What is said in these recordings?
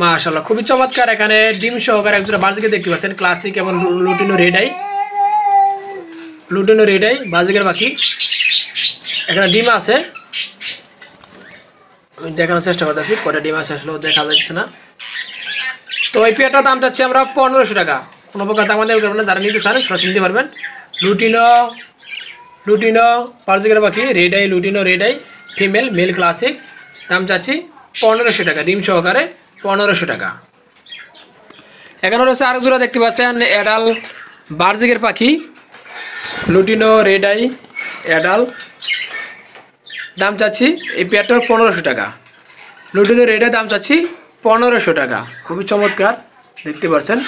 মাশাআল্লাহ খুবই চমৎকার। এখানে ডিম সহকারে একজোড়া বাজিকে দেখতে পাচ্ছেন, ক্লাসিক এবং লুটিনো রেড আই বাজিকের পাখি। এখানে ডিম আছে, আমি দেখানোর চেষ্টা করতেছি কয়টা ডিম আছে, আসলে দেখা যাচ্ছে না। তো এই পেয়ারটার দাম চাচ্ছি আমরা 1500 টাকা। কোনো প্রকার দাম আমাদের করবেন না, যারা নিতে চান সরাসরি নিতে পারবেন। লুটিনো বাজিকের পাখি lutino red eye female mail classic, দাম চাচ্ছি 1500 টাকা, ডিম সহকারে 1500 টাকা। এখানে রয়েছে আরেক জোড়া দেখতে পাচ্ছেন অ্যাডাল বার্জিকের পাখি, লুটিনো রেড আই অ্যাডাল, দাম চাচ্ছি এই পেয়ারটার 1500 টাকা। লুটিনো রেড আই দাম চাচ্ছি 1500 টাকা, খুবই চমৎকার দেখতে পাচ্ছেন।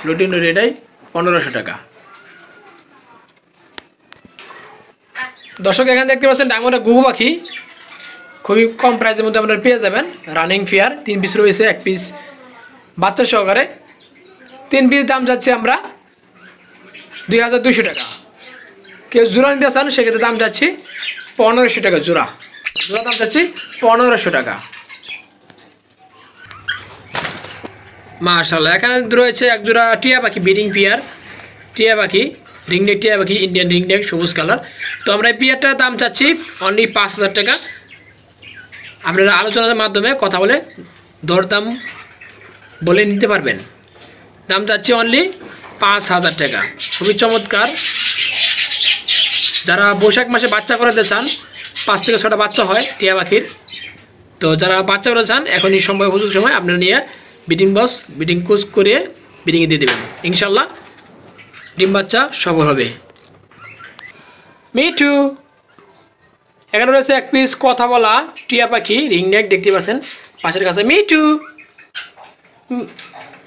লুটিনো রেড আই 1500 টাকা। দর্শক এখানে দেখতে পাচ্ছেন ডায়মন্ডের গুগু পাখি, খুবই কম প্রাইসের মধ্যে আপনারা পেয়ে যাবেন। রানিং ফেয়ার 3 পিস রয়েছে, 1 পিস বাচ্চা সহকারে। 3 পিস দাম যাচ্ছে আমরা 2200 টাকা। কেউ জোড়া নিতে চান সেক্ষেত্রে দাম যাচ্ছি 1500 টাকা জোড়া দাম যাচ্ছি 1500 টাকা। মাশাআল্লাহ এখানে রয়েছে এক জোড়া টিয়া পাখি, ব্রিডিং পেয়ার টিয়া পাখি, রিংনেক টিয়া পাখি, ইন্ডিয়ান রিংনেক সবুজ কালার। তো আমরা এই পেয়ারটার দাম চাচ্ছি অনলি 5000 টাকা। আপনারা আলোচনার মাধ্যমে কথা বলে দরদাম বলে নিতে পারবেন। দাম চাচ্ছি অনলি 5000 টাকা, খুবই চমৎকার। যারা বৈশাখ মাসে বাচ্চা করাতে চান, 5 থেকে 6টা বাচ্চা হয় টিয়া পাখির, তো যারা বাচ্চা করাতে চান এখনই সময় হুজুর সময় আপনারা নিয়ে ব্রিডিং কোর্স করে ব্রিডিংয়ে দিয়ে দেবেন, ইনশাল্লাহ ডিম বাচ্চা সফল হবে। মিঠু এখানে রয়েছে 1 পিস কথা বলা টিয়া পাখি রিংনেক দেখতে পাচ্ছেন পাশের কাছে।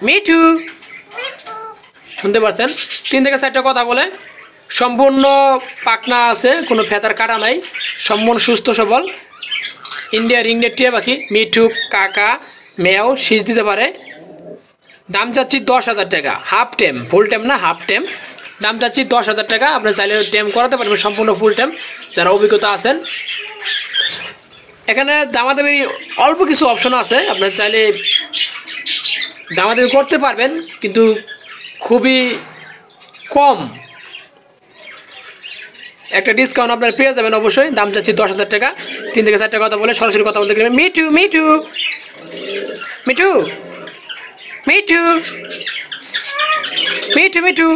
মিঠু শুনতে পাচ্ছেন, 3 থেকে 4টা কথা বলে, সম্পূর্ণ পাকনা আছে, কোনো ফেতার কাটা নাই, সম্পূর্ণ সুস্থ সবল ইন্ডিয়া রিংনেক টিয়া পাখি। মিঠু কাকা মেয়াও শীষ দিতে পারে। দাম চাচ্ছি 10,000 টাকা, হাফ টেম, ফুল টেম না হাফ টেম। দাম চাচ্ছি 10,000 টাকা। আপনার চাইলে টেম করাতে পারবেন সম্পূর্ণ ফুল টেম যারা অভিজ্ঞতা আছেন। এখানে দামাদামি অল্প কিছু অপশন আছে, আপনার চাইলে দামাদামি করতে পারবেন, কিন্তু খুবই কম একটা ডিসকাউন্ট আপনার পেয়ে যাবেন অবশ্যই। দাম চাচ্ছি 10,000 টাকা। 3 থেকে 4টা কথা বলে সরাসরি কথা বলতে গেলে মিঠু মিঠু মিঠু মিঠু মিঠু মিঠু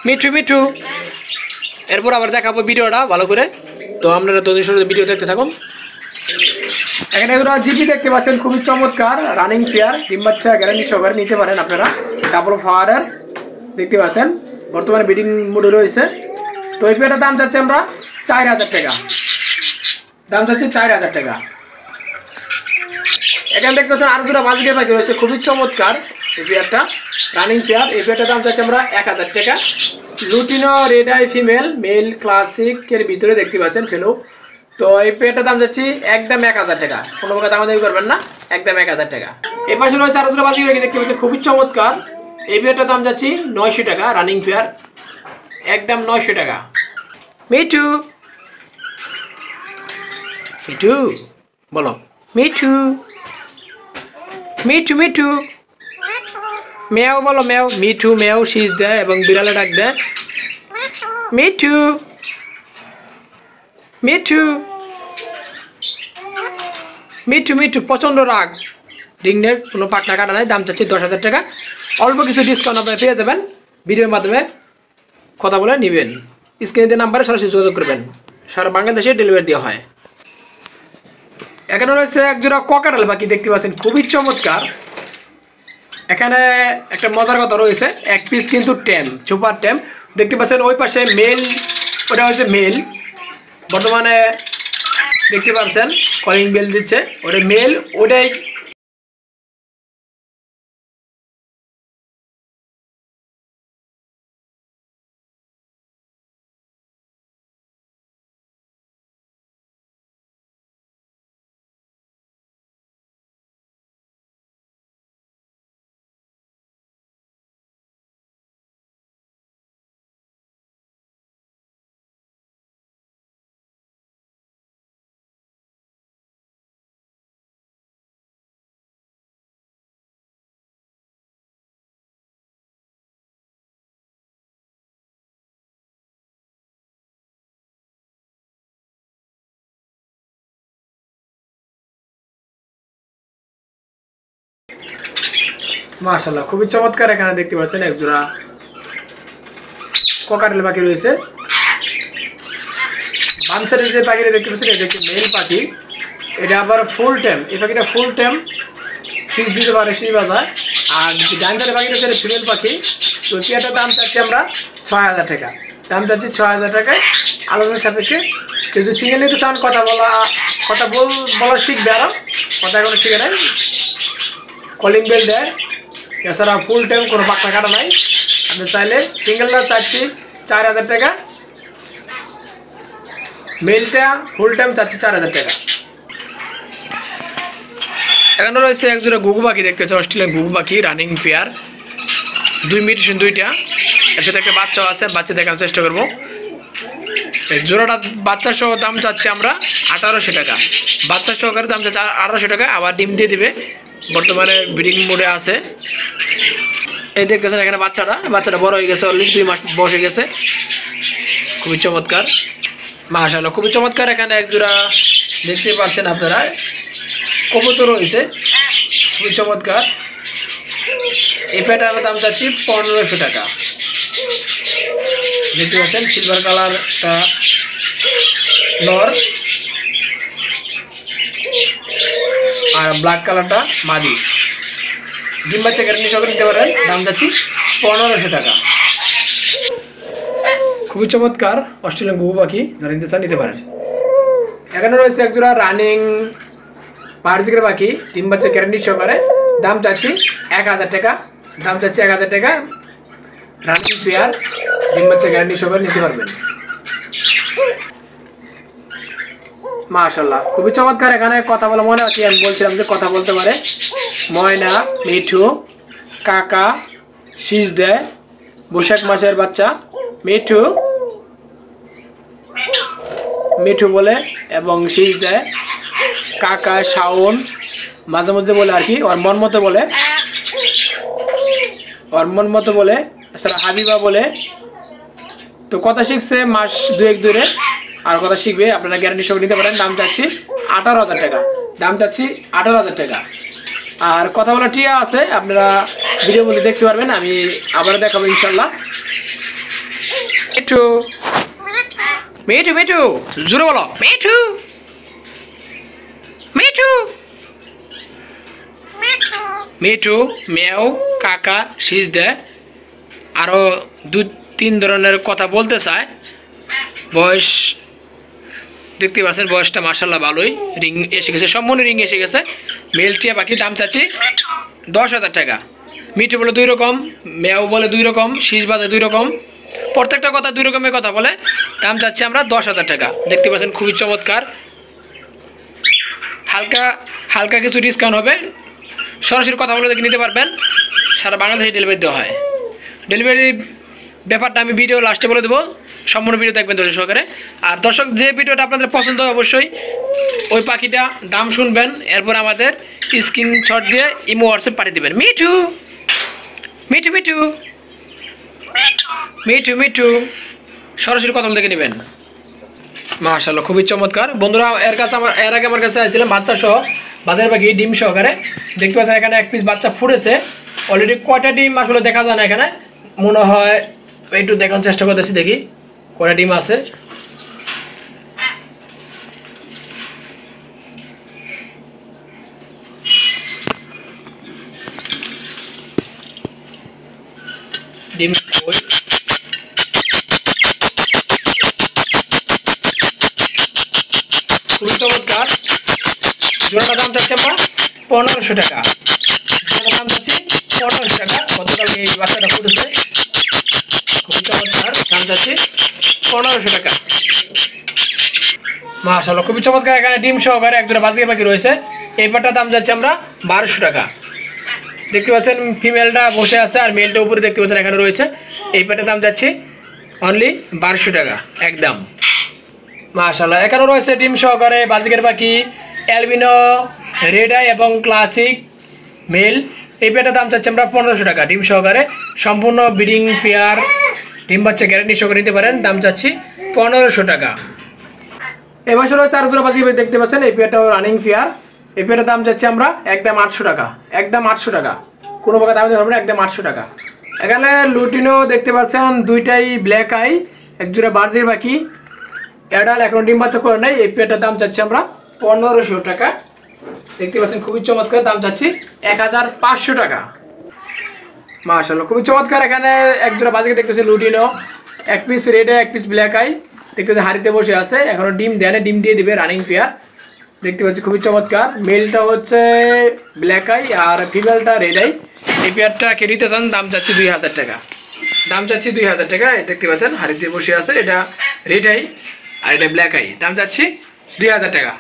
মিঠু মিঠু। এরপর আবার দেখাবো ভিডিওটা ভালো করে, তো আপনারা তো ভিডিও দেখতে থাকুন। এখানে জিপি দেখতে পাচ্ছেন, খুবই চমৎকার রানিং পেয়ার, ডিম বাচ্চা গ্যারান্টি সহকারে নিতে পারেন আপনারা। ডাবল ফাওয়ারের দেখতে পাচ্ছেন, বর্তমানে ব্রিডিং মোডে রয়েছে। তো এই পেয়ারটার দাম চাচ্ছি আমরা 4000 টাকা, দাম চাচ্ছি 4000 টাকা। এখানে দেখতে পাচ্ছেন আরো দুটো বাজিকের পাখি রয়েছে, খুবই চমৎকার এই পেয়ারটা রানিং পেয়ার। এই পেয়ারটার দাম চাচ্ছি আমরা 1000 টাকা। Lutino red eye female male ক্লাসিকের ভিতরে দেখতে পাচ্ছেন ফেলো। তো এই পেয়ারটার দাম যাচ্ছি একদম 1000 টাকা, কোনো প্রকার দামাদামি করবেন না, একদম 1000 টাকা। এই পাশে রয়েছে আরো দুটো বাজিকের পাখি দেখতে পাচ্ছেন, খুবই চমৎকার। এই পেয়ারটার দাম যাচ্ছি 900 টাকা, রানিং পেয়ার একদম 900 টাকা। মিঠু মিঠু বলো, মিঠু মিঠু মিঠু মেয়াও বলো, মেয়াও মিঠু মেয়াও শীষ দেয় এবং বিড়ালে ডাক দেয়। মিঠু মিঠু মিঠু মিঠু প্রচণ্ড রাগ, রিংনের কোনো পাটনা কাটা নাই। দাম চাচ্ছি 10,000 টাকা। অল্প কিছু ডিসকাউন্ট আপনারা পেয়ে যাবেন, ভিডিওর মাধ্যমে কথা বলে নেবেন। স্ক্রিনে নাম্বারে সরাসরি যোগাযোগ করবেন, সারা বাংলাদেশে ডেলিভারি দেওয়া হয়। এখানে রয়েছে একজোড়া ককাটাল পাখি দেখতে পাচ্ছেন, খুবই চমৎকার। এখানে একটা মজার কথা রয়েছে, 1 পিস কিন্তু টেম, সুপার টেম দেখতে পাচ্ছেন। ওই পাশে মেল, ওটা হচ্ছে মেল, বর্তমানে দেখতে পাচ্ছেন কলিং বেল দিচ্ছে, ওটা মেল, ওটাই মাশাআল্লাহ খুবই চমৎকার। এখানে দেখতে পাচ্ছেন এক জোড়া ককাটেল পাখি রয়েছে। বাম সাইডে যে পাখিটা দেখতে পাচ্ছেন এটা হচ্ছে মেল পাখি। এটা আবার ফুল টাইম, এই পাখিটা ফুল টাইম শীষ দিতে পারে সেই বাজার। আর ডান সাইডে পাখিটা হচ্ছে ফিমেল পাখি। তো এটার দাম চাচ্ছি আমরা ৬,০০০ টাকা। দাম চাচ্ছি ৬,০০০ টাকায় আলোচনার সাপেক্ষে। কেউ যদি সিঙ্গেল নিতে চান কথা বলা শিখবে, আরও কথা এখনো শিখে নেয়, কলিং বেল দেয়। এছাড়া ফুল টাইম কোনো পাখনা কাটা নাই। আপনি চাইলে সিঙ্গেলটা চাচ্ছি ৪,০০০ টাকা, মেলটা ফুল টাইম চাচ্ছি ৪,০০০ টাকা। এখানে রয়েছে এক জোড়া ঘুঘু পাখি দেখতে পাচ্ছি, অস্ট্রেলিয়ান ঘুঘু পাখি রানিং পেয়ার, 2 মিউটেশন 2টা। এর সাথে একটা বাচ্চাও আছে, বাচ্চা দেখানোর চেষ্টা করবো। এই জোড়াটা বাচ্চা সহ দাম চাচ্ছি আমরা ১৮০০ টাকা। বাচ্চা সহকারে দাম চাচ্ছে ১৮০০ টাকা। আবার ডিম দিয়ে দিবে, বর্তমানে ব্রিডিং মোডে আছে। এই দেখতেছেন এখানে বাচ্চাটা বড় হয়ে গেছে, অলরেডি 2 মাস বয়স হয়ে গেছে। খুবই চমৎকার, মাশাআল্লাহ খুবই চমৎকার। এখানে এক জোড়া দেখতে পাচ্ছেন আপনারা কবুতর রয়েছে, খুবই চমৎকার। এই প্যাটার্নের দাম চাচ্ছি ১৫০০ টাকা। দেখতে পাচ্ছেন সিলভার কালারটা নর আর ব্ল্যাক কালারটা মাদি। ডিম বাচ্চা গ্যারান্টি সহকারে নিতে পারেন, দাম যাচ্ছি ১৫০০ টাকা। খুবই চমৎকার অস্ট্রেলিয়ান ঘুঘু পাখি, যারা নিতে চান নিতে পারেন। এখানে রয়েছে এক জোড়া রানিং পারজিকের পাখি, ডিম বাচ্চা গ্যারান্টি সহকারে, দাম চাচ্ছি ১,০০০ টাকা। দাম চাচ্ছি ১,০০০ টাকা। রানিং পেয়ার, ডিম বাচ্চা গ্যারান্টি সহকারে নিতে পারবেন। মাশাআল্লাহ খুবই চমৎকার। এখানে কথা বলা মনে আছে, আমি বলছিলাম যে কথা বলতে পারে। ময়না, মিঠু, কাকা, শীষ দেয়, বৈশাখ মাসের বাচ্চা মিঠু বলে এবং শীষ দেয়। কাকা শাওন মাঝে মধ্যে বলে আর কি, ওর মন মতো বলে। এছাড়া হাবিবা বলে। তো কথা শিখছে মাস 2-1 ধরে, আর কথা শিখবে। আপনারা গ্যারান্টি সহ নিতে পারেন। দাম চাচ্ছি ১৮,০০০ টাকা। দাম চাচ্ছি ১৮,০০০ টাকা। আর কথা বলা টিয়া আছে, আপনারা ভিডিওগুলি দেখতে পারবেন, আমি আবার দেখাবো ইনশাল্লাহ। মিঠু মিঠু মিঠু জোরে বলো, মিঠু মিঠু মিঠু মেও, কাকা, শীষ দেয়। আরও 2-3 ধরনের কথা বলতে চায়। বয়স দেখতে পাচ্ছেন, বয়সটা মাশাআল্লাহ ভালোই। রিং এসে গেছে, সম্পূর্ণ রিং এসে গেছে। মেল টিয়া পাখি, দাম চাচ্ছি ১০,০০০ টাকা। মিঠু বলে 2 রকম, মেও বলে 2 রকম, শীষ বাজে 2 রকম, প্রত্যেকটা কথা 2 রকমের কথা বলে। দাম চাচ্ছি আমরা ১০,০০০ টাকা। দেখতে পাচ্ছেন খুবই চমৎকার। হালকা কিছু ডিসকাউন্ট হবে। সরাসরি কথা বলে দেখে নিতে পারবেন। সারা বাংলাদেশে ডেলিভারি দেওয়া হয়। ডেলিভারি ব্যাপারটা আমি ভিডিও লাস্টে বলে দেবো, সম্পূর্ণ ভিডিও দেখবেন দর্শক সহকারে। আর দর্শক, যে ভিডিওটা আপনাদের পছন্দ হয় অবশ্যই ওই পাখিটা দাম শুনবেন, এরপর আমাদের স্ক্রিনশট দিয়ে ইমো হোয়াটসঅ্যাপ পাঠিয়ে দেবেন। মিঠু মিঠু মিঠু মিঠু মিঠু সরাসরি কথা বলে দেখে নেবেন। মাশাআল্লাহ খুবই চমৎকার। বন্ধুরা, এর আগে আমার কাছে আসছিলাম বাচ্চা সহ বাজার পাখি ডিম সহকারে। দেখতে পাচ্ছেন এখানে 1 পিস বাচ্চা ফুটেছে অলরেডি। কয়টা ডিম আসলে দেখা যায় না এখানে, মনে হয় একটু দেখানোর চেষ্টা করতেছি, দেখি কয়টা ডিম আছে। ডিম খুবই চমৎকার। জোড়াটার দাম চাচ্ছি আমরা ১৫০০ টাকা। জোড়াটার দাম চাচ্ছি ১৫০০ টাকা। গতকালকে এই বাচ্চাটা ফুটেছে, খুবই চমৎকার। দাম চাচ্ছি ১৫০০ টাকা। মাশাআল্লাহ খুবই চমৎকার। এখানে ডিম সহকারে এক জোড়া বাজিকা পাখি রয়েছে। এই পাটার দাম যাচ্ছে আমরা ১২০০ টাকা। দেখতে পাচ্ছেন ফিমেলটা বসে আছে আর মেলটা উপরে দেখতে পাচ্ছেন এখানে রয়েছে। এই পাটার দাম যাচ্ছে অনলি ১২০০ টাকা একদম। মাশাআল্লাহ এখানে রয়েছে ডিম সহকারে বাজিকার পাখি, অ্যালবিনো, রেড আই এবং ক্লাসিক মেল। এই পেটার দাম চাচ্ছি আমরা ১৫০০ টাকা। ডিম সহকারে সম্পূর্ণ ব্রিডিং পেয়ার, ডিম বাচ্চা গ্যারান্টি সহকারে নিতে পারেন। দাম চাচ্ছি ১৫০০ টাকা। এবার রয়েছে আর দুটো বাজিকা দেখতে পাচ্ছেন, এই পেয়ারটাও রানিং পেয়ার। এই পেয়ারের দাম চাচ্ছি আমরা একদম ৮০০ টাকা। একদম ৮০০ টাকা। কোনো প্রকার দাম দিতে পারবেন, একদম 800 টাকা। এখানে লুটিনো দেখতে পাচ্ছেন, দুইটাই ব্ল্যাক আই, এক জোড়া বার্জির পাখি অ্যাডাল, এখন ডিম বাচ্চা করে নাই। এই পেয়ারটার দাম চাচ্ছি আমরা 1500 টাকা। দেখতে পাচ্ছেন খুবই চমৎকার, দাম চাচ্ছি 1500 টাকা। মাশাআল্লাহ খুবই চমৎকার। এখানে এক জোড়া বাজিকে দেখতেছি লুটিনো, এক পিস রেড আই, এক পিস ব্ল্যাক আই, দেখতে পাচ্ছি হাড়িতে বসে আছে, এখনো ডিম দেয় না, ডিম দিয়ে দিবে, রানিং পেয়ার। দেখতে পাচ্ছি খুবই চমৎকার। মেলটা হচ্ছে ব্ল্যাক আই আর ফিমেলটা রেড আই। এই পেয়ারটা কে নিতে চান, দাম চাচ্ছি 2000 টাকা। দাম চাচ্ছি 2000 টাকা। দেখতে পাচ্ছেন হাড়িতে বসে আছে, এটা রেড আই আর এটা ব্ল্যাক আই, দাম চাচ্ছি 2000 টাকা।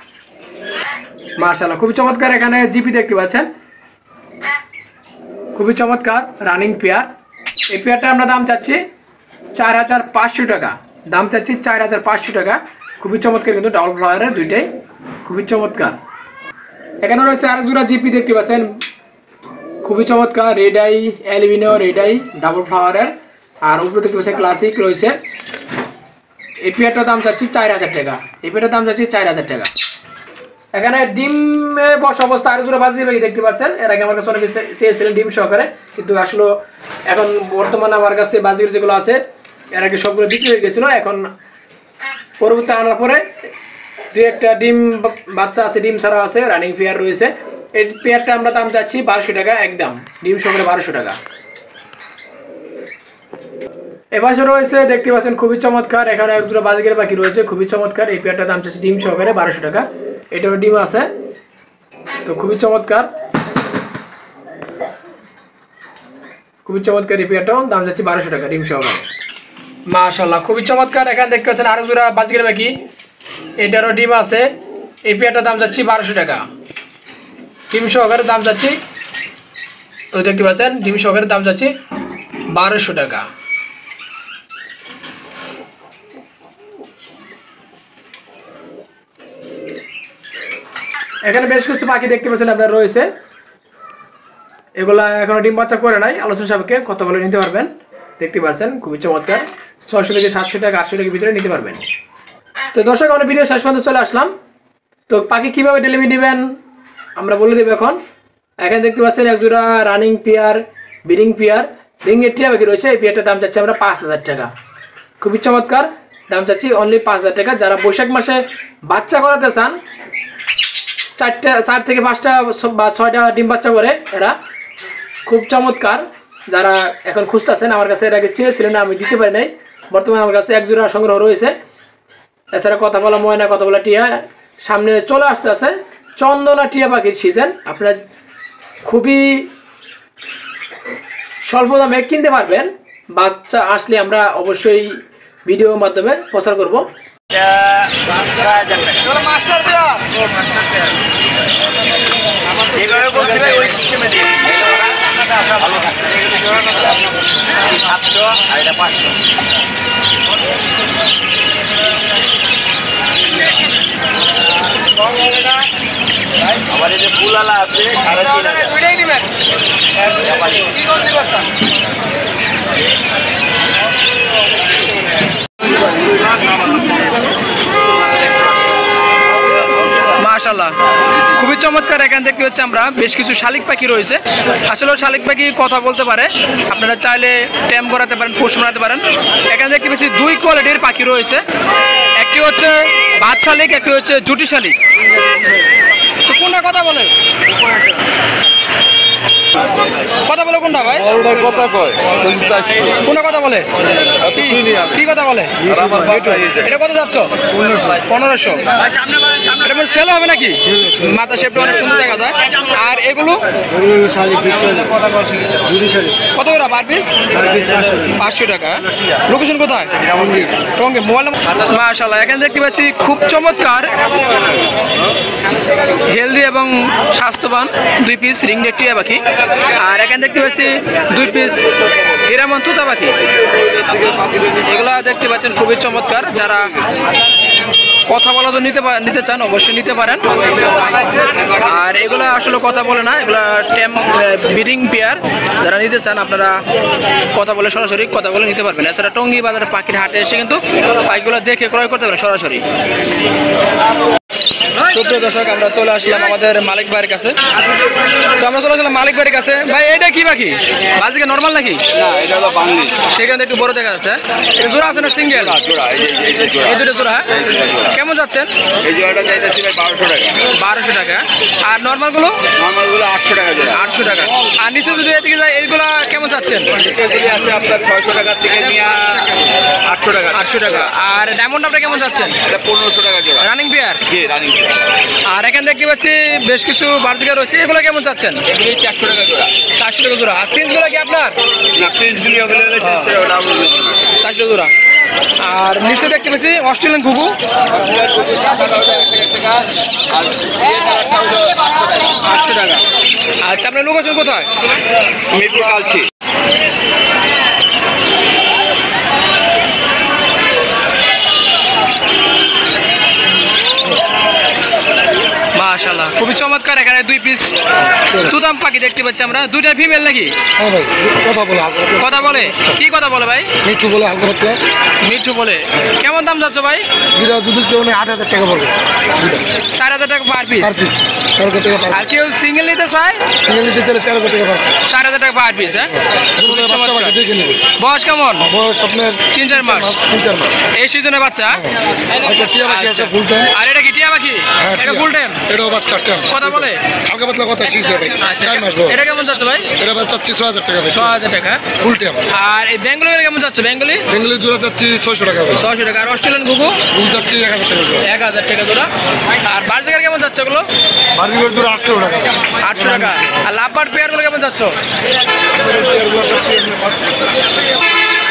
মাশাআল্লাহ খুবই চমৎকার। এখানে জিপি দেখতে পাচ্ছেন, খুবই চমৎকার রানিং পেয়ার। এই পেয়ারটা আমরা দাম চাচ্ছি 4500 টাকা। দাম চাচ্ছি 4500 টাকা। খুবই চমৎকার, কিন্তু ডাবল ফ্লাওয়ারের দুইটাই খুবই চমৎকার। এখানে রয়েছে আরেক জোড়া জিপি দেখতে পাচ্ছেন, খুবই চমৎকার, red eye albino, red eye double ফ্লাওয়ারের, আর উপরে দেখতে পাচ্ছেন ক্লাসিক রয়েছে। এই পেয়ারটার দাম চাচ্ছি 4000 টাকা। এই পেয়ারটার দাম চাচ্ছি 4000 টাকা। এখানে ডিমে বসা অবস্থা আরেক জোড়া বাজি পাখি দেখতে পাচ্ছেন। এর আগে আমার কাছে অনেকে চেয়েছিলেন ডিম সহকারে, কিন্তু আসলে এখন বর্তমানে আমার কাছে বাজিগুলো যেগুলো আছে এর আগে সবগুলো বিক্রি হয়ে গেছিলো। এখন পরবর্তী আনার পরে দু একটা ডিম বাচ্চা আছে, ডিম ছাড়া আছে, রানিং পেয়ার রয়েছে। এই পেয়ারটা আমরা দাম চাচ্ছি 1200 টাকা, একদম ডিম সহকারে 1200 টাকা। এপাশে রয়েছে দেখতে পাচ্ছেন খুবই চমৎকার, এখানে এক দুটো বাজিকের পাখি রয়েছে, খুবই চমৎকার। এই পেয়ারটার দাম চাচ্ছি ডিম সহকারে 1200 টাকা। এটারও ডিম আছে, তো খুবই চমৎকার, খুবই চমৎকার। এই পেয়ারটাও দাম যাচ্ছে 1200 টাকা ডিম সহকারে। মাশাআল্লাহ খুবই চমৎকার। এখানে দেখতে পাচ্ছেন আরো জোড়া বাজিকের পাখি, এটারও ডিম আছে। এই পেয়ারটার দাম যাচ্ছে 1200 টাকা ডিম সহকারে। দাম যাচ্ছে, ওই দেখতে পাচ্ছেন ডিম সহকারে দাম যাচ্ছে 1200 টাকা। এখানে বেশ কিছু পাখি দেখতে পাচ্ছেন আপনার রয়েছে, এগুলা এখনো ডিম বাচ্চা করে নাই, আলোচনা সাপেক্ষে কথা বলে নিতে পারবেন। দেখতে পাচ্ছেন খুবই চমৎকার, 600 থেকে 700 টাকা 800 টাকার ভিতরে নিতে পারবেন। তো দর্শক আমরা ভিডিও শেষ পর্যন্ত চলে আসলাম। তো পাখি কীভাবে ডেলিভারি নেবেন আমরা বলে দেবো এখন। এখানে দেখতে পাচ্ছেন এক জোড়া রানিং পেয়ার, ব্রিডিং পেয়ার, রিংয়ের টিয়া পাখি রয়েছে। এই পেয়ারটার দাম চাচ্ছি আমরা 5000 টাকা। খুবই চমৎকার, দাম চাচ্ছি অনলি 5000 টাকা। যারা বৈশাখ মাসে বাচ্চা করাতে চান, 4 থেকে 5টা বা 6টা ডিম বাচ্চা করে এরা, খুব চমৎকার। যারা এখন খুঁজতেছেন, আমার কাছে এর আগে চেয়েছিলেন, আমি দিতে পারি নাই, বর্তমানে আমার কাছে এক জোড়া সংগ্রহ রয়েছে। এছাড়া কথা বলা ময়না, কথা বলা টিয়া সামনে চলে আসতেছে, চন্দনা টিয়া পাখির সিজন। আপনারা খুবই স্বল্প দামে কিনতে পারবেন। বাচ্চা আসলে আমরা অবশ্যই ভিডিওর মাধ্যমে প্রচার করব। আমার এই যে ফুলালা আছে 3500 দুইটাই নেবেন। মাশাআল্লাহ খুবই চমৎকার। এখান দেখতে হচ্ছে আমরা বেশ কিছু শালিক পাখি রয়েছে। আসলে শালিক পাখি কথা বলতে পারে, আপনারা চাইলে ট্যাম করাতে পারেন, পোষ মারাতে পারেন। এখানে দেখতে পাচ্ছি 2 কোয়ালিটির পাখি রয়েছে, একটি হচ্ছে বাদ শালিক, একটি হচ্ছে জুটি শালিক। তো কোনটা কথা বলে, কথা বলে কোনটা ভাই? কথা কয় কোনটা কথা বলে, কি কথা বলে? এটা কত যাচ্ছ? 1500। এটা মানে সেল হবে নাকি? মাথা শেপটা অনেক সুন্দর দেখা যায়। আর এগুলো কত করে পার পিস? 500 টাকা। লোকেশন কোথায়? টঙ্গী। Mobile number? মাশাআল্লাহ এখানে দেখতে পাচ্ছি খুব চমৎকার, হেলদি এবং স্বাস্থ্যবান 2 পিস রিংনেক টিয়া পাখি। আর এখানে দেখতে পাচ্ছি 2 পিস হিরামন তুতা পাখি। এগুলা দেখতে পাচ্ছেন খুবই চমৎকার। যারা কথা বলা তো নিতে চান অবশ্যই নিতে পারেন। আর এগুলা আসলে কথা বলে না, এগুলা টেম ব্রিডিং পেয়ার। যারা নিতে চান আপনারা কথা বলে সরাসরি কথা বলে নিতে পারবেন। এছাড়া টঙ্গী বাজারে পাখির হাটে এসে কিন্তু পাখিগুলো দেখে ক্রয় করতে পারেন সরাসরি। সুপ্রিয় দর্শক, আমরা চলে আসলাম আমাদের মালিক ভাইয়ের কাছে। তো আমরা চলে আসলাম মালিক ভাইয়ের কাছে। ভাই এটা কি পাখি? বাজিকে নর্মাল নাকি? সেখানে একটু বড় দেখা যাচ্ছে। এটা জোড়া আছে না সিঙ্গেল? এই দুটো জোড়া। কেমন যাচ্ছেন? এই জোড়াটা চাইতেছি ভাই 1200 টাকা। 1200 টাকা। আর নর্মাল গুলো? 800 টাকা জোড়া। 800 টাকা। আর নিচে যদি এদিকে যায় এইগুলা কেমন যাচ্ছেন? এগুলি আছে আপনার 600 টাকা থেকে নিয়ে 800 টাকা। 800 টাকা। আর ডায়মন্ড আপনি কেমন যাচ্ছেন? এটা 1500 টাকা জোড়া। Running pair? জি রানিং। আর এখানে দেখতে পাচ্ছি বেশ কিছু বার্জিকা রয়েছে, এগুলো কেমন যাচ্ছেন? এগুলি 400 টাকা জোড়া। 400 টাকা জোড়া। আর প্রিন্সগুলো কি আপনার? না প্রিন্সগুলি ওগুলো হলো 400 টাকা। 400 জোড়া। আর নিচে দেখতে পাচ্ছি অস্ট্রেলিয়ান ঘুঘু 800 টাকা। আচ্ছা, আপনার লোকেশন কোথায়? মিরপুর কালচি। মাশাআল্লাহ, খুবই চমৎকার। এখানে 2 পিস তুতাম পাখি দেখতে পাচ্ছি আমরা। দুইটা ফিমেল নাকি? হ্যাঁ ভাই, কথা বলে কথা বলে? কি কথা বলে ভাই? মিঠু বলে হালকা পাতলা। মিঠু বলে। কেমন দাম যাচ্ছে ভাই? দুটা যদি কেউ নেই 8000 টাকা পড়বে। 4000 টাকা পার পিস। পার পিস 4000 টাকা পার। আর কেউ সিঙ্গেল নিতে চায়? সিঙ্গেল নিতে চাইলে 4000 টাকা পার। 4000 টাকা পার পিস। হ্যাঁ, খুবই বাচ্চা চমৎকার। পাখি দেখে নেবে। বয়স কেমন? বয়স আপনার 3-4 মাস। 3-4 মাস। এই সিজনের বাচ্চা? একটা টিয়া পাখি আছে ফুল টাইম। আর এটা কি টিয়া পাখি? হ্যাঁ, এটা টিয়া। Full time? এটাও বাচ্চা টাইম। কথা বলে? হালকা পাতলা কথা শিখতে হবে। আচ্ছা, 4 মাস বয়স। এটা কেমন যাচ্ছে ভাই? এটা বাচ্চা 6000 টাকা ভাই। 6000 টাকা। Full time. আর এই বেঙ্গলি কেমন যাচ্ছে? বেঙ্গলি বেঙ্গলি জোড়া চাচ্ছি 600 টাকা ভাই। 600 টাকা। আর অস্ট্রেলিয়ান ঘুঘু ফুল চাচ্ছি 1000 টাকা জোড়া। 1000 টাকা জোড়া। আর বার্জিকার কেমন যাচ্ছে ওগুলো? বার্বিগর জোড়া 800 টাকা। 800 টাকা। আর লাভবার্ড পেয়ারগুলো কেমন যাচ্ছে? এগুলো চাচ্ছি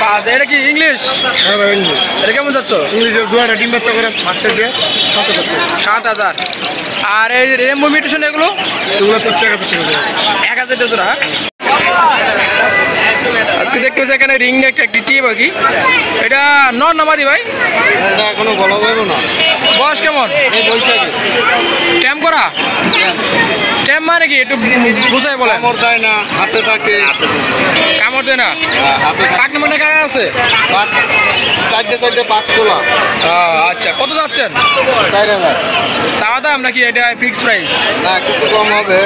5। এটা কি ইংলিশ? হ্যাঁ ভাই, ইংলিশ। এটা কেমন যাচ্ছে? ইংলিশের জোড়াটা ডিম বাচ্চা করে মাস্টার দিয়ে 7000। আর এই রেমবো মিউটেশন এগুলো? এগুলো চাচ্ছি 1000 টাকা জোড়া। 1000 টাকা জোড়া। আজকে দেখতে পাচ্ছি এখানে রিং নেক একটি টিয়া পাখি। এটা নর নামাদি ভাই? এটা এখনো বলা যাবে না। বয়স কেমন? এই বৈশাখে ট্যাম করা? ট্যাম মানে কি একটু বুঝাই বলেন। কামড় দেয় না, হাতে থাকে। কামড় দেয় না? হাতে থাকে। পাট নম্বর কারা আছে? চারটে পাঁচ তোলা। আচ্ছা, কত যাচ্ছেন? 4000। চাওয়া দাম নাকি এটা ফিক্স প্রাইস? না, কিছু কম হবে।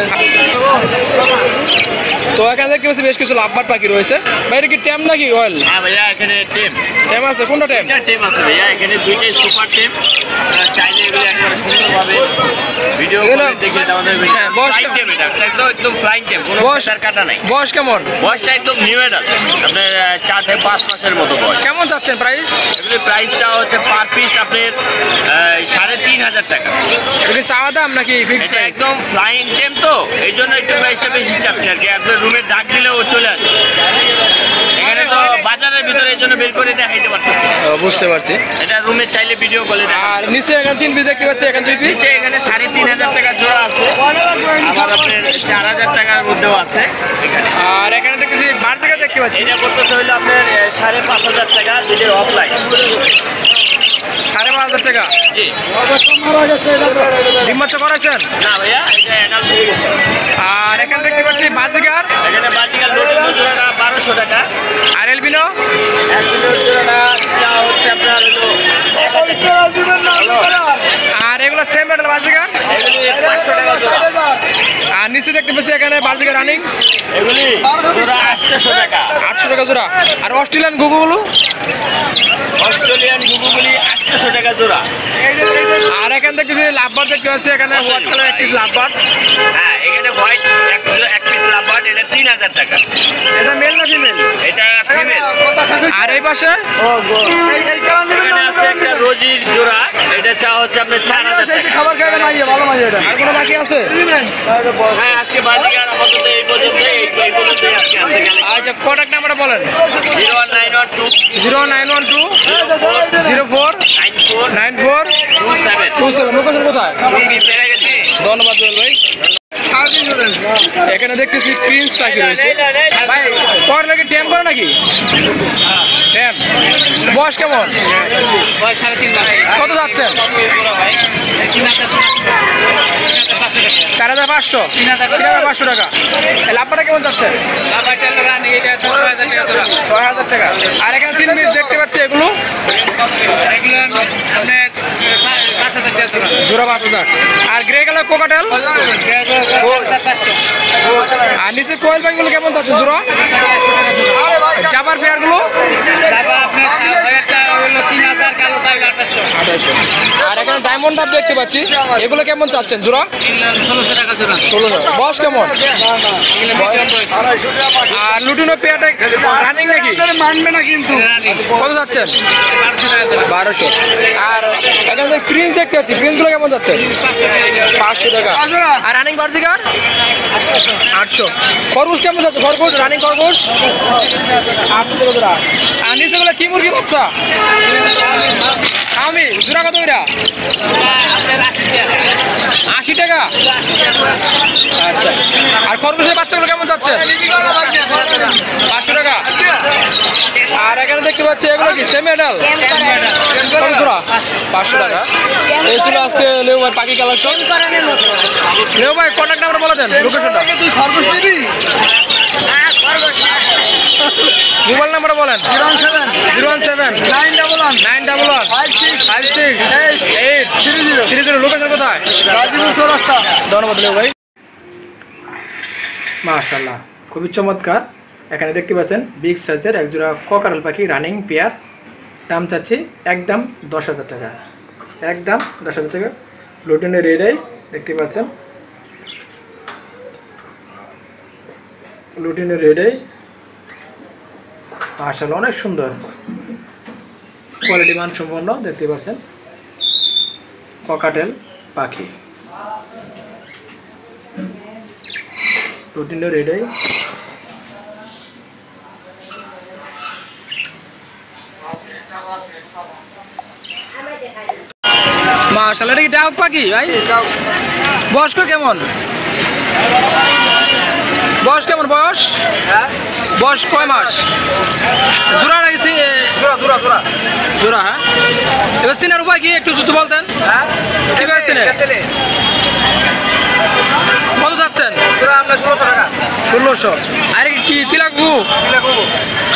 তো এখানে দেখতে পাচ্ছি বেশ কিছু লাভবার্ড পাখি রয়েছে। ভাই এটা কি ট্যাম নাকি অয়েল? হ্যাঁ ভাইয়া এখানে টেম। ট্যাম আছে? কোনটা ট্যাম? এটা টেম আছে ভাইয়া, এখানে দুইটাই সুপার টেম। চাইলে এগুলো একবারে সুন্দরভাবে ভিডিও করে দেখে আমাদের হ্যাঁ, বয়স ফ্লাইং টেম। এটা একদম ফ্লাইং টেম, কোনো বয়স? প্রেসার কাটা নাই। বয়স কেমন? বয়সটা একদম নিউ অ্যাডাল্ট, আপনার 4 থেকে 5 মাসের মতো বয়স। কেমন যাচ্ছেন প্রাইস? এগুলি প্রাইসটা হচ্ছে পার পিস আপনার 3500 টাকা। এটা কি চাওয়া দাম নাকি ফিক্স এটা প্রাইস? একদম ফ্লাইং টেম, তো এই জন্য একটু প্রাইসটা বেশি চাচ্ছে আর কি। আপনার রুমে ডাক দিলেও চলে আসবে। এখানে তো বাজারের ভিতরে এই জন্য বের করে দেখাইতে পারতেছি। বুঝতে পারছি। এটা রুমে চাইলে ভিডিও কলে আর নিচে এখানে 3 পিস দেখতে পাচ্ছি, এখানে 2 পিস। নিচে এখানে 3500 টাকা জোড়া আছে, আবার আপনার 4000 টাকার মধ্যেও আছে। আর এখানে দেখতেছি বার্জিকা দেখতে পাচ্ছি। এটা করতেছে হইলো আপনার 5500 টাকা, দুটোর অফলাইন। 5500 টাকা। জি। ডিম বাচ্চা করাইছেন? না ভাইয়া, এটা অ্যাডাল্ট হয়ে গেছে। আর এখানে দেখতে পাচ্ছি বাজিকার। এখানে বাটিকা লোটিনো জোড়াটা 1200 টাকা। আর এলবিনো? অ্যালবিনোর জোড়াটা যা হচ্ছে আপনার হলো 1000 টাকা। আর এগুলো সেম রেট বাজিকার? এগুলি 500 টাকা জোড়া। আর নিচে দেখতে পাচ্ছি এখানে বার্জিকা রানিং। এগুলি জোড়া 800 টাকা। 800 টাকা জোড়া। আর অস্ট্রেলিয়ান ঘুঘুগুলো? অস্ট্রেলিয়ান ঘুঘুগুলি 800 টাকা জোড়া। আর এখানে দেখতেছি লাভবার্ড দেখতে পাচ্ছি, এখানে হোয়াইট কালার একটি লাভবার্ড। হ্যাঁ, এখানে হোয়াইট এক পিস লাভবার্ড, এটা 3000 টাকা। এটা মেল না ফিমেল? এটা ফিমেল। আর এই পাশে এখানে আছে একটা রোজির জোড়া, এটা চা হচ্ছে আপনার 4000 টাকা। খাবার খাবে না, ভালো মাঝে এটা। আর কোনো বাকি আছে? হ্যাঁ, আজকে বাজিকার আপাতত এই পর্যন্তই আজকে আছে। আচ্ছা, কন্ট্যাক্ট নাম্বারটা বলেন। 01912 0912 04 94 27। 27। লোকেশন কোথায়? পেরে গেছি। ধন্যবাদ জুয়েল ভাই। এখানে দেখতেছি প্রিন্স পাখি রয়েছে। ভাই পর নাকি ট্যাম করে নাকি? ট্যাম বয়স কেমন? কত যাচ্ছেন? 4,500 3,500 টাকা। লাভটা কেমন যাচ্ছে? 6,000 টাকা। আর এখানে 3 পিস দেখতে পাচ্ছি, এগুলো জোড়া 5,000। আর গ্রে কালার কোকাটেল আর নিচে কোয়েল পাখিগুলো কেমন যাচ্ছে জোড়া? জাবার পেয়ারগুলো আর এখানে ডায়মন্ড ডাব দেখতে পাচ্ছি, এগুলো কেমন চাচ্ছেন জোড়া? 1600। বয়স কেমন? আর লুটিনো পেয়ারটা রানিং নাকি? মানবে না কিন্তু। কত যাচ্ছেন? 1200। আর এখানে প্রিন্স দেখতে পাচ্ছি, প্রিন্সগুলো কেমন যাচ্ছে? 500 টাকা। আর রানিং বার্জিকার 800। খরগোশ কেমন যাচ্ছে? খরগোশ রানিং খরগোশ 800 টাকা জোড়া। আর নিচেগুলো কি মুরগি বাচ্চা? আমি জোড়া কত ওইটা? 80 টাকা। আচ্ছা। আর খরগোশের বাচ্চাগুলো কেমন যাচ্ছে? 500 টাকা। আর এখানে দেখতে পাচ্ছি এগুলো কি সেমি এডাল? কত জোড়া? 500 টাকা। এই ছিল আজকে লেউ ভাই পাখি কালেকশন। লেউ ভাই কন্ট্যাক্ট নাম্বার বলে দেন, লোকেশনটা। মোবাইল নাম্বার বলেন। 017-911-56-830। লোকেশন কোথায়? ধন্যবাদ লেউ ভাই। মাশাআল্লাহ, খুবই চমৎকার। এখানে দেখতে পাচ্ছেন বিগ সাইজের একজোড়া কোকাটেল পাখি রানিং পেয়ার। দাম চাচ্ছি একদম 10,000 টাকা। একদম 10,000 টাকা। লুটিনের রেড আই দেখতে পাচ্ছেন, লুটিনের রেড আই মাশাআল্লাহ অনেক সুন্দর, কোয়ালিটি মান সম্পন্ন দেখতে পাচ্ছেন কোকাটেল পাখি। লুটিনের রেড আই মাশাআল্লাহ। এটা কি ডাউক পাখি ভাই? বয়স কেমন? বয়স কেমন? বয়স বয়স কয় মাস? জোড়া লাগছে? জোড়া। হ্যাঁ, এবার চিনার উপায় কি একটু যদি বলতেন? কিভাবে চিনে? কত যাচ্ছেন? 1600। আরে কি তিলাকবু?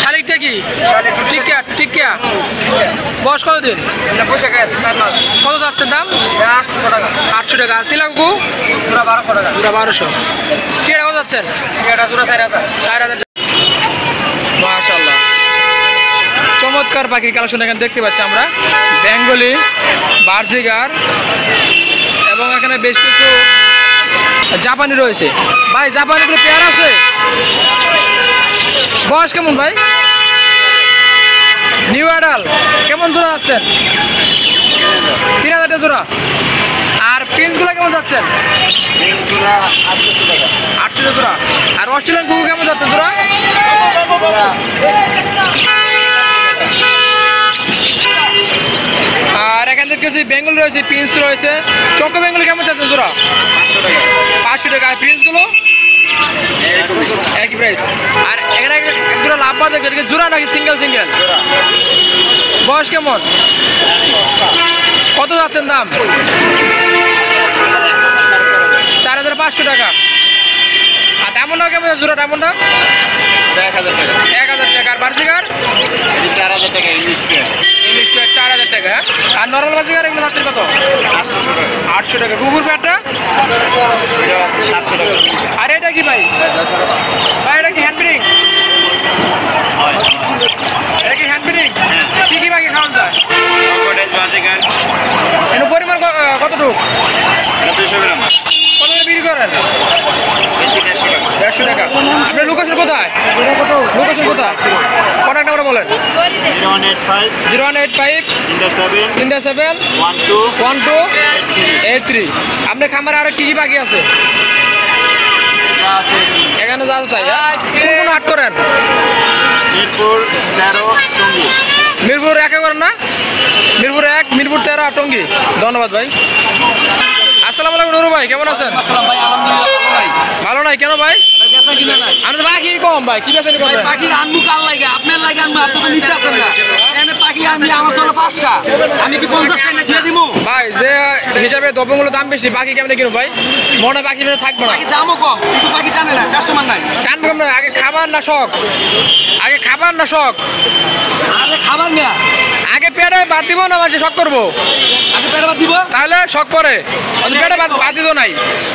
শালিকটা কি? টিকিয়া। বয়স কতদিন? কত যাচ্ছেন দাম? 800 টাকা। আর তিলাকবু? 1200। কি কত যাচ্ছেন? 4,000। মাশাআল্লাহ, চমৎকার পাখির কালেকশন এখানে দেখতে পাচ্ছি আমরা। বেঙ্গলি, বার্জিগার এবং এখানে বেশ কিছু জাপানি রয়েছে। ভাই জাপানিগুলো পেয়ার আছে? বয়স কেমন ভাই? New adult. কেমন জোড়া যাচ্ছেন? 3,000 জোড়া। আর প্রিন্সগুলো কেমন যাচ্ছেন? 800 জোড়া। আর অস্ট্রেলিয়ান কুকু কেমন যাচ্ছে জোড়া? আর এখান থেকে কিছু বেঙ্গল রয়েছে, প্রিন্স রয়েছে। চকো বেঙ্গল কেমন যাচ্ছেন জোড়া? 500 টাকা। আর প্রিন্সগুলো একই প্রাইস। আর এখানে এক জোড়া লাভ বাদ দেখবে, জোড়া নাকি সিঙ্গেল? বয়স কেমন? কত যাচ্ছেন দাম? 4,500 টাকা। আর ডায়মন্ড কেমন জোড়া? ডায়মন্ড 1,000 টাকা। আর বার্জিগার 4,000 টাকা। ইংলিশ 4,000 টাকা। আর নরমাল বার্জিগার এগুলো যাচ্ছে কত? 800 টাকা। কুকুর প্যাটটা 700 টাকা। আর এটা কি ভাই? এটা কি হ্যান্ড ব্রিডিং? এটা কি হ্যান্ড ব্রিডিং? কি বাকি খাওয়ান যায়? এর পরিমাণ কতটুকু? 200 গ্রাম। কত বিক্রি করেন? 150 টাকা। আপনার লোকেশন কোথায়? কন্ট্যাক্ট নাম্বার বলেন। 0185 37 1283। আপনার খামারে আরো কি বাকি আছে? এখানে যা আছে তাই। কোন হাট করেন? মিরপুর 13 টঙ্গি। মিরপুর 1 করেন না? মিরপুর 1, মিরপুর 13 আর টঙ্গি। ধন্যবাদ ভাই। আসসালামু আলাইকুম নুরু ভাই, কেমন আছেন? ভাই আলহামদুলিল্লাহ ভালো ভাই। ভালো নাই কেন ভাই? বেচা কিনা নাই। আমাদের পাখি কম ভাই, কি বেচা করবেন? পাখি আনবো কার লাগে? আপনার লাগে আনবো, আপনি তো নিতে আসেন না। এনে পাখি আনবি আমার তো 5টা, আমি কি 50 টাকা দিয়ে দিব? ভাই যে হিসাবে দ্রব্যমূল্য দাম বেশি, পাখি কেমনে কিনো ভাই? মনে হয় পাখি বেশি থাকবে না। পাখি দামও কম, কিন্তু পাখি টানে না, কাস্টমার নাই। টানবো কেমন? আগে খাবার না শখ? আগে খাবার না শখ? আরে খাবার না, আগে পেটে বাদ দিব না মানুষ শখ করবো? আগে পেটে ভাত দিব, তাহলে শখ পরে পেটে বাদ দিত নাই।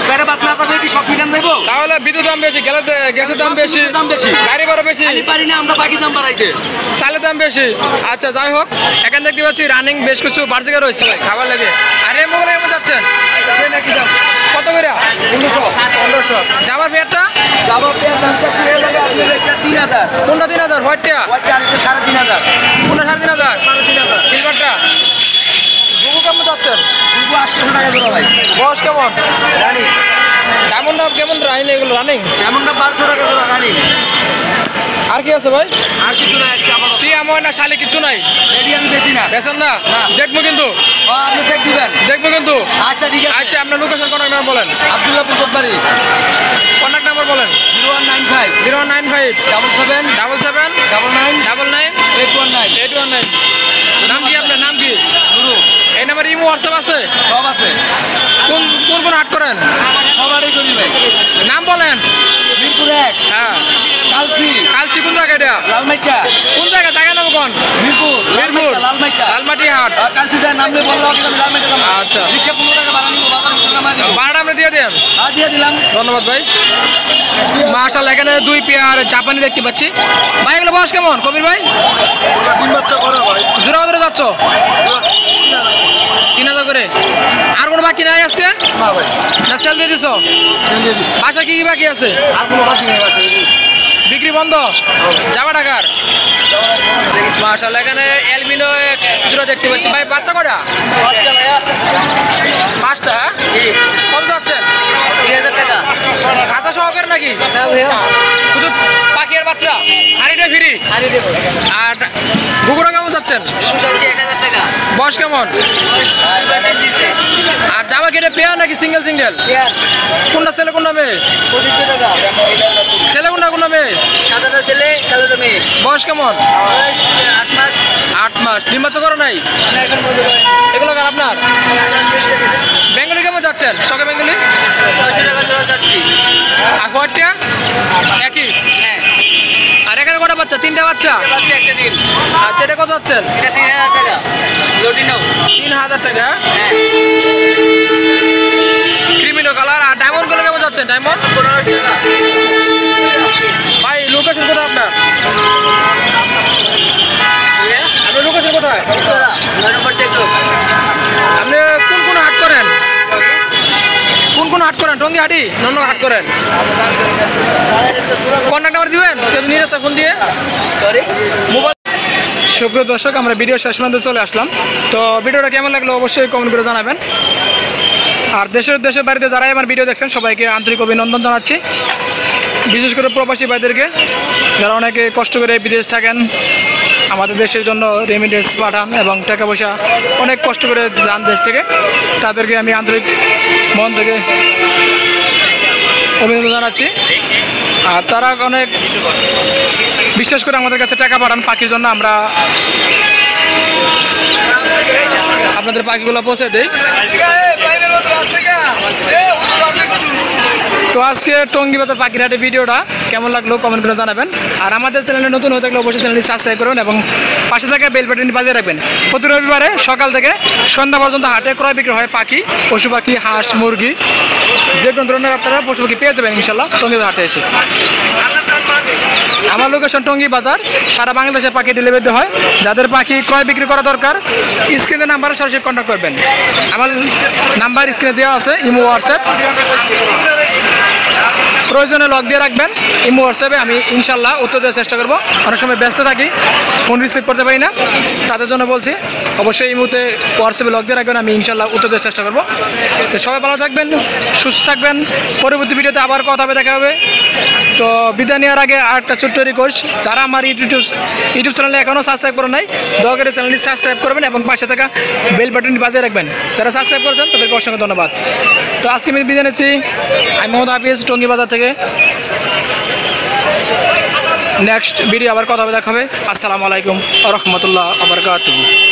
পেটে ভাত না থাকলে কি সব মিটান দেবো? তাহলে বিদ্যুৎ দাম বেশি, গ্যাসের দাম বেশি, দাম বেশি, গাড়ি ভাড়া বেশি, আমি পারি না আমরা পাখি দাম বাড়াইতে। চালের দাম বেশি। আচ্ছা যাই হোক, এখানে দেখতে পাচ্ছি রানিং বেশ কিছু বার জায়গায় রয়েছে খাবার লাগে। আর এর মনে এমন যাচ্ছেন কত করে? 1500। জামার ফেয়ারটা? জামা পেয়ার দাম চাচ্ছি এর লাগে আপনি একটা 3000, কোনটা 3000? হোয়াইটটা? ওইটা আনছে 3500, কোনটা 3500? 3500। সিলভারটা? ঘুঘু কেমন যাচ্ছেন? দুটো 800 টাকা জোড়া ভাই। বয়স কেমন? রানি ডায়মন্ডটা কেমন রানিং? এগুলো রানিং? এমনটা 1200 টাকা জোড়া রানি। আর কি আছে ভাই? আর কিছু না, একটা আমার তুই আমার না শালি কিছু নাই? রেডি আমি বেশি না। বেছেন না? না। দেখবো কিন্তু, আপনি চেক দিবেন। দেখবো কিন্তু। আচ্ছা ঠিক আছে। আচ্ছা আপনার লোকেশন কন্ট্যাক্ট নাম্বার বলেন। আব্দুল্লাহপুর কোটবাড়ি, কন্ট্যাক্ট নাম্বার বলেন। 0195 095 77 77 99 99 819। 819। নাম কি আপনার? নাম কি? নুরু। এই নাম্বার ইমো হোয়াটসঅ্যাপ আছে? সব আছে, কোন কোন কোন হাট করেন? সবারই করি ভাই। নাম বলেন। মিরপুর 1, হ্যাঁ। কালসি, কালচি কোন জায়গা এটা? লালমাইকা, কোন জায়গা? জায়গা নাম কোন? মিরপুর, মিরপুর, লালমাইকা। লালমাটি হাট। কালসি যায় নামলে বললো আমি লালমাইকা যাবো। আচ্ছা। রিক্সা 15 টাকা ভাড়া নিবো, বাজার 15 টাকা দিব। ভাড়া আপনি দিয়ে দেন। দিয়ে দিলাম। ধন্যবাদ ভাই। মাশাআল্লাহ, এখানে 2 পেয়ার জাপানি দেখতে পাচ্ছি ভাই। এগুলো বয়স কেমন কবির ভাই? ডিম বাচ্চা করা ভাই। জোড়া ধরে যাচ্ছ 3000 করে? আর কোনো বাকি নাই আজকে? না ভাই, না সেল দিয়ে দিছো? দিয়ে দিচ্ছি। বাসা কি কি বাকি আছে? আর কোনো বাকি নেই বাসে। বিক্রি বন্ধ? যাবা টাকার? মাশাআল্লাহ, এখানে অ্যালবিনো জোড়া দেখতে পাচ্ছি ভাই। বাচ্চা কটা? 5টা। কত যাচ্ছেন? 3000 টাকা। খাঁচা সহকারে নাকি? না ভাইয়া, শুধু পাখির বাচ্চা? হাড়িটা ফ্রি? হারি দেবো। আর ঘুঘুটা কেমন যাচ্ছেন? চাচ্ছি 1000 টাকা। বয়স কেমন? আর জামা কেটে পেয়ার নাকি সিঙ্গেল সিঙ্গেল? কোনটা ছেলে কোনটা মেয়ে? 2500 টাকা। ছেলে কোনটা কোনটা মেয়ে? সাদাটা ছেলে, কালোটা মেয়ে। বয়স কেমন? 8 মাস। 8 মাস। ডিম বাচ্চা করো নাই? না, এখন মজুর হয়। এগুলো কার আপনার? বেঙ্গলি কেমন যাচ্ছেন? স্টকে বেঙ্গলি 600 টাকা জোড়া চাচ্ছি। আর হোয়াইটটা একই? হ্যাঁ, আর এখানে কটা বাচ্চা? 3টা বাচ্চা। চাচ্ছি একটা দিন। আচ্ছা, এটা কত যাচ্ছেন? এটা 3000 টাকা। লোডিনো। 3000 টাকা। হ্যাঁ, ক্রিমিনো কালার। আর ডায়মন্ড গুলো কেমন যাচ্ছেন? ডায়মন্ড 1500 টাকা। ভাই লোকেশন কোথায় আপনার? আপনার লোকেশন কোথায়? 9 নম্বর চেক করো। আপনি কোন কোন হাট করেন? কোন কোন হাট করেন? টঙ্গি হাটি? নন হাট করেন? কন্ট্যাক্ট নাম্বার দিবেন? নিয়ে আসা ফোন দিয়ে মোবাইল। সুপ্রিয় দর্শক, আমরা ভিডিও শেষ পর্যন্ত চলে আসলাম। তো ভিডিওটা কেমন লাগলো অবশ্যই কমেন্ট করে জানাবেন। আর দেশের বাড়িতে যারাই আমার ভিডিও দেখছেন সবাইকে আন্তরিক অভিনন্দন জানাচ্ছি। বিশেষ করে প্রবাসী ভাইদেরকে, যারা অনেকে কষ্ট করে বিদেশ থাকেন, আমাদের দেশের জন্য রেমিটেন্স পাঠান এবং টাকা পয়সা অনেক কষ্ট করে যান দেশ থেকে, তাদেরকে আমি আন্তরিক মন থেকে অভিনন্দন জানাচ্ছি। আর তারা অনেক বিশ্বাস করে আমাদের কাছে টাকা পাঠান পাখির জন্য। আমরা আপনাদের পাখিগুলো পৌঁছে দিই। তো আজকে টঙ্গী বাজার পাখির হাটে ভিডিওটা কেমন লাগলো কমেন্ট করে জানাবেন। আর আমাদের চ্যানেলে নতুন হয়ে থাকলে অবশ্যই চ্যানেলটি সাবস্ক্রাইব করুন এবং পাশে থাকা বেল বাটনটি বাজিয়ে রাখবেন। প্রতি রবিবারে সকাল থেকে সন্ধ্যা পর্যন্ত হাটে ক্রয় বিক্রি হয় পাখি, পশু পাখি, হাঁস, মুরগি, যে কোনো ধরনের আপনারা পশু পাখি পেয়ে যাবেন ইনশাল্লাহ টঙ্গী হাটে এসে। আমার লোকেশন টঙ্গী বাজার, সারা বাংলাদেশে পাখি ডেলিভারি হয়। যাদের পাখি ক্রয় বিক্রি করা দরকার স্ক্রিনের নাম্বারে সরাসরি কন্ট্যাক্ট করবেন। আমার নাম্বার স্ক্রিনে দেওয়া আছে, ইমো, হোয়াটসঅ্যাপ। প্রয়োজনে লক দিয়ে রাখবেন ইমো, হোয়াটসঅ্যাপে। আমি ইনশাল্লাহ উত্তর দেওয়ার চেষ্টা করবো। অনেক সময় ব্যস্ত থাকি, ফোন রিসিভ করতে পারি না, তাদের জন্য বলছি অবশ্যই এই মুহূর্তে হোয়াটসঅ্যাপে লক দিয়ে রাখবেন। আমি ইনশাল্লাহ উত্তর দেওয়ার চেষ্টা করবো। তো সবাই ভালো থাকবেন, সুস্থ থাকবেন। পরবর্তী ভিডিওতে আবার কথা হবে, দেখা হবে। তো বিদায় নেওয়ার আগে আর একটা ছোট্ট রিকোয়েস্ট, যারা আমার ইউটিউব চ্যানেলে এখনও সাবস্ক্রাইব করে নাই, দয়া করে চ্যানেলটি সাবস্ক্রাইব করবেন এবং পাশে থাকা বেল বাটনটি বাজিয়ে রাখবেন। যারা সাবস্ক্রাইব করেছেন তাদেরকে অসংখ্য ধন্যবাদ। তো আজকে আমি বিদায় নিচ্ছি। আমি মোহাম্মদ হাফিজ, টঙ্গী বাজার থেকে। নেক্সট ভিডিও আবার কথা হবে, দেখা হবে। আসসালামু আলাইকুম ওয়া রাহমাতুল্লাহি ওয়া বারাকাতুহু।